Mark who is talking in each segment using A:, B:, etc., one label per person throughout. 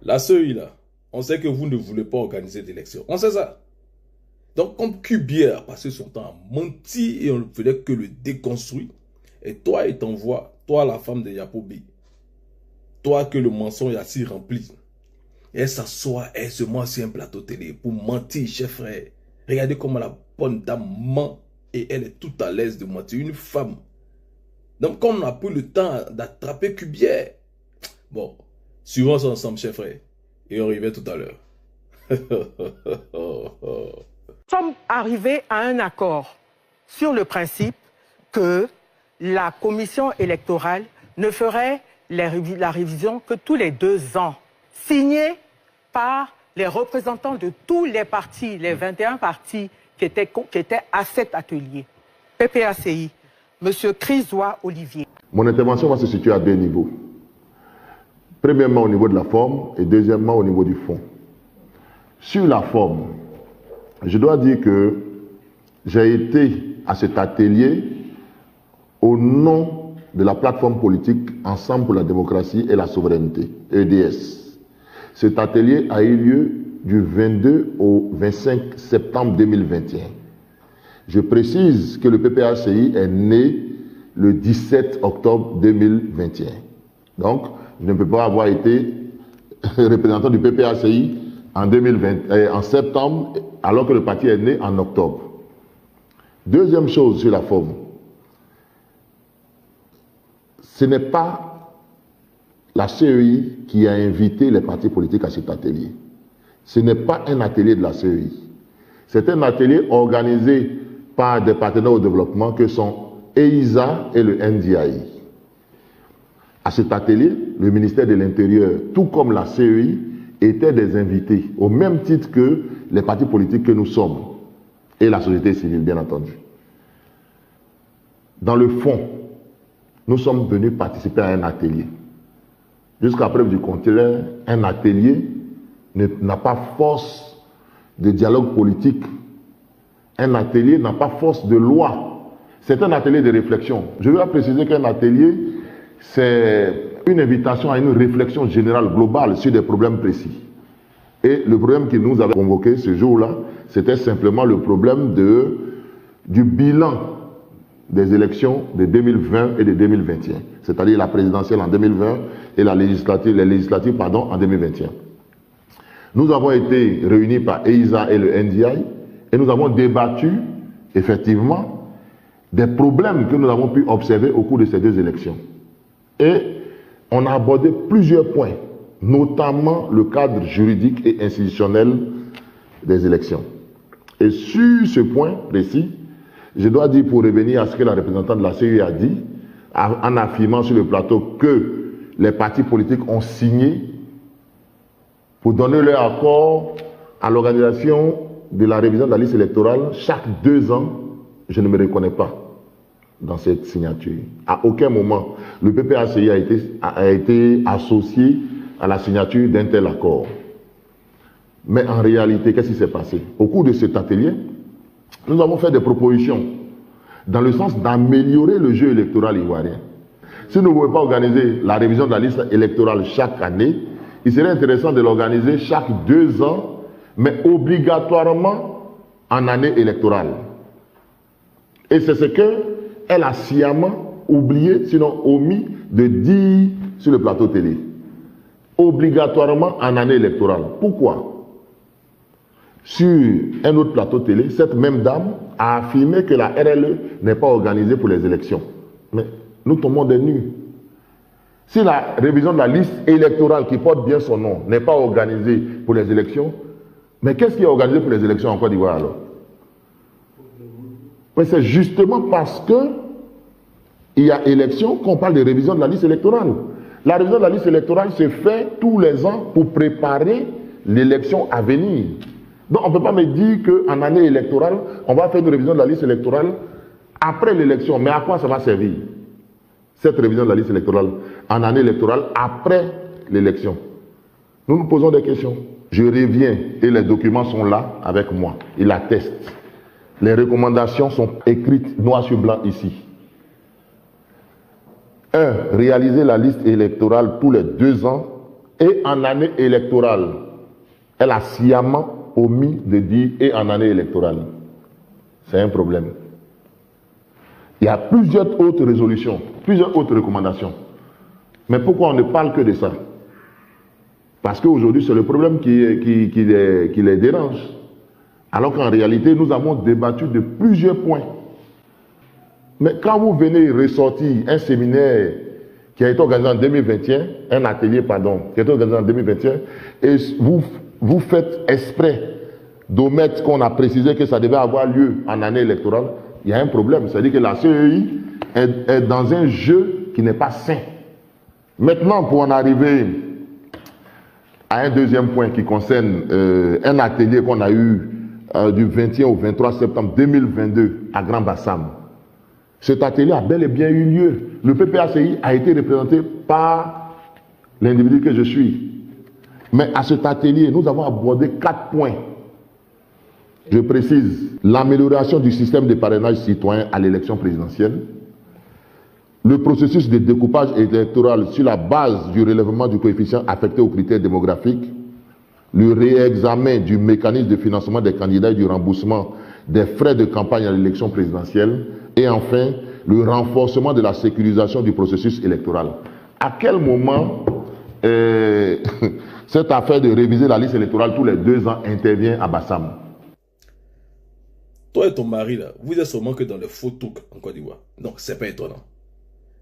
A: La CEI, là, on sait que vous ne voulez pas organiser d'élection. On sait ça. Donc, comme Cubier a passé son temps à mentir et on ne faisait que le déconstruire, et toi et ton voix, toi la femme de Yapobi, toi que le mensonge a si rempli, elle s'assoit aisément sur un plateau télé pour mentir, chef frère. Regardez comment la bonne dame ment et elle est tout à l'aise de mentir. Une femme. Donc, comme on a pris le temps d'attraper Cubier, bon, suivons ça ensemble, chef frère. Et on revient tout à l'heure.
B: Nous sommes arrivés à un accord sur le principe que la commission électorale ne ferait la révision que tous les 2 ans, signée par les représentants de tous les partis, les 21 partis qui étaient à cet atelier. PPACI, M. Chrysois Olivier.
C: Mon intervention va se situer à 2 niveaux. Premièrement au niveau de la forme et deuxièmement au niveau du fond. Sur la forme, je dois dire que j'ai été à cet atelier au nom de la plateforme politique Ensemble pour la démocratie et la souveraineté, EDS. Cet atelier a eu lieu du 22 au 25 septembre 2021. Je précise que le PPACI est né le 17 octobre 2021. Donc, je ne peux pas avoir été représentant du PPACI en septembre, alors que le parti est né en octobre. Deuxième chose sur la forme. Ce n'est pas la CEI qui a invité les partis politiques à cet atelier. Ce n'est pas un atelier de la CEI. C'est un atelier organisé par des partenaires au développement que sont EISA et le NDI. À cet atelier, le ministère de l'Intérieur, tout comme la CEI, étaient des invités, au même titre que les partis politiques que nous sommes, et la société civile, bien entendu. Dans le fond, nous sommes venus participer à un atelier. Jusqu'à preuve du contraire, un atelier n'a pas force de dialogue politique. Un atelier n'a pas force de loi. C'est un atelier de réflexion. Je veux préciser qu'un atelier, c'est une invitation à une réflexion générale, globale, sur des problèmes précis. Et le problème qui nous avait convoqué ce jour-là, c'était simplement le problème du bilan des élections de 2020 et de 2021, c'est-à-dire la présidentielle en 2020 et les législatives en 2021. Nous avons été réunis par EISA et le NDI et nous avons débattu effectivement des problèmes que nous avons pu observer au cours de ces 2 élections. Et on a abordé plusieurs points, notamment le cadre juridique et institutionnel des élections. Et sur ce point précis, je dois dire, pour revenir à ce que la représentante de la CEI a dit, en affirmant sur le plateau que les partis politiques ont signé pour donner leur accord à l'organisation de la révision de la liste électorale chaque 2 ans, je ne me reconnais pas dans cette signature. À aucun moment, le PPACI a été associé à la signature d'un tel accord. Mais en réalité, qu'est-ce qui s'est passé? Au cours de cet atelier, nous avons fait des propositions dans le sens d'améliorer le jeu électoral ivoirien. Si nous ne pouvons pas organiser la révision de la liste électorale chaque année, il serait intéressant de l'organiser chaque 2 ans, mais obligatoirement en année électorale. Et c'est ce qu'elle a sciemment oublié, sinon omis, de dire sur le plateau télé. Obligatoirement en année électorale. Pourquoi? Sur un autre plateau télé, cette même dame a affirmé que la RLE n'est pas organisée pour les élections. Mais nous tombons des nues. Si la révision de la liste électorale, qui porte bien son nom, n'est pas organisée pour les élections, mais qu'est-ce qui est organisé pour les élections en Côte d'Ivoire alors? Mais c'est justement parce qu'il y a élection qu'on parle de révision de la liste électorale. La révision de la liste électorale se fait tous les ans pour préparer l'élection à venir. Donc on ne peut pas me dire qu'en année électorale, on va faire une révision de la liste électorale après l'élection. Mais à quoi ça va servir, cette révision de la liste électorale en année électorale après l'élection? Nous nous posons des questions. Je reviens et les documents sont là avec moi. Ils attestent. Les recommandations sont écrites noir sur blanc ici. 1. Réaliser la liste électorale tous les 2 ans Et en année électorale, elle a sciemment omis de dire et en année électorale. C'est un problème. Il y a plusieurs autres résolutions, plusieurs autres recommandations. Mais pourquoi on ne parle que de ça? Parce qu'aujourd'hui, c'est le problème qui les dérange. Alors qu'en réalité, nous avons débattu de plusieurs points. Mais quand vous venez ressortir un séminaire qui a été organisé en 2021, un atelier, pardon, qui a été organisé en 2021, et vous faites exprès d'omettre qu'on a précisé que ça devait avoir lieu en année électorale, il y a un problème. C'est-à-dire que la CEI est dans un jeu qui n'est pas sain. Maintenant, pour en arriver à un deuxième point qui concerne un atelier qu'on a eu du 21 au 23 septembre 2022 à Grand Bassam. Cet atelier a bel et bien eu lieu. Le PPACI a été représenté par l'individu que je suis. Mais à cet atelier, nous avons abordé 4 points. Je précise, l'amélioration du système de parrainage citoyen à l'élection présidentielle, le processus de découpage électoral sur la base du relèvement du coefficient affecté aux critères démographiques, le réexamen du mécanisme de financement des candidats et du remboursement des frais de campagne à l'élection présidentielle, et enfin, le renforcement de la sécurisation du processus électoral. À quel moment cette affaire de réviser la liste électorale tous les 2 ans intervient à Bassam?
A: Toi et ton mari, là, vous êtes sûrement que dans le photo en Côte d'Ivoire. Donc, c'est pas étonnant.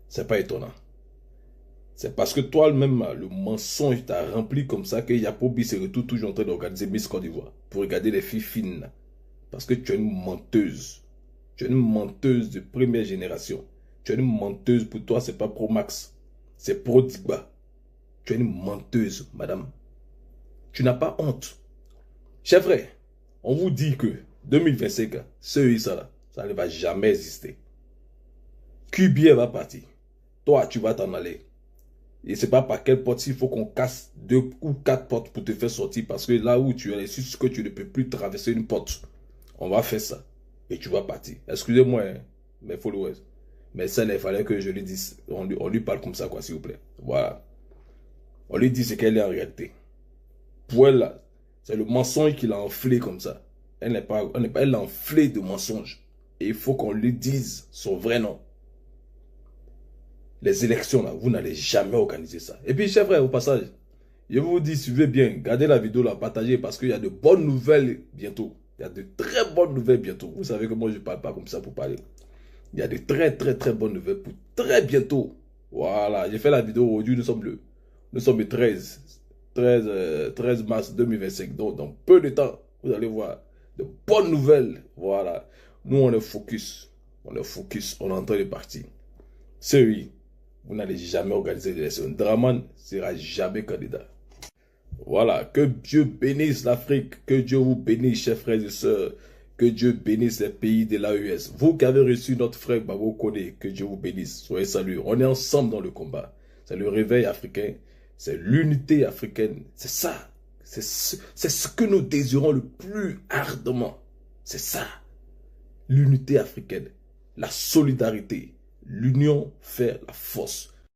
A: C'est pas étonnant. C'est parce que toi-même, le mensonge t'a rempli comme ça que Yapobi se retrouve toujours en train d'organiser Miss Côte d'Ivoire pour regarder les filles fines. Là. Parce que tu es une menteuse. Tu es une menteuse de première génération. Tu es une menteuse. Pour toi, c'est pas Pro Max. C'est Pro Digba. Tu es une menteuse, madame. Tu n'as pas honte. Chers frères, on vous dit que 2025, ça ne va jamais exister. QBA va partir. Toi, tu vas t'en aller. Et c'est pas par quelle porte il faut qu'on casse 2 ou 4 portes pour te faire sortir. Parce que là où tu es, c'est que tu ne peux plus traverser une porte. On va faire ça. Et tu vas partir. Excusez-moi, hein, mes followers. Mais ça, il fallait que je lui dise. On lui parle comme ça, quoi, s'il vous plaît. Voilà. On lui dit ce qu'elle est en réalité. Pour elle, là, c'est le mensonge qui l'a enflé comme ça. Elle l'a enflé de mensonges. Et il faut qu'on lui dise son vrai nom. Les élections, là, vous n'allez jamais organiser ça. Et puis, chers frères, au passage, je vous dis, suivez bien, gardez la vidéo, la partagez, parce qu'il y a de bonnes nouvelles bientôt. Il y a de très bonnes nouvelles bientôt. Vous savez que moi, je ne parle pas comme ça pour parler. Il y a de très, très, très bonnes nouvelles pour très bientôt. Voilà, j'ai fait la vidéo aujourd'hui, nous sommes le 13 mars 2025. Donc, dans peu de temps, vous allez voir de bonnes nouvelles. Voilà. Nous, on est focus. On est focus. On est en train de partir. C'est oui. Vous n'allez jamais organiser l'élection. Draman ne sera jamais candidat. Voilà. Que Dieu bénisse l'Afrique. Que Dieu vous bénisse, chers frères et sœurs. Que Dieu bénisse les pays de l'AES. Vous qui avez reçu notre frère Babo Kone, que Dieu vous bénisse. Soyez salués. On est ensemble dans le combat. C'est le réveil africain. C'est l'unité africaine. C'est ça. C'est ce que nous désirons le plus ardemment. C'est ça. L'unité africaine. La solidarité. L'union fait la force.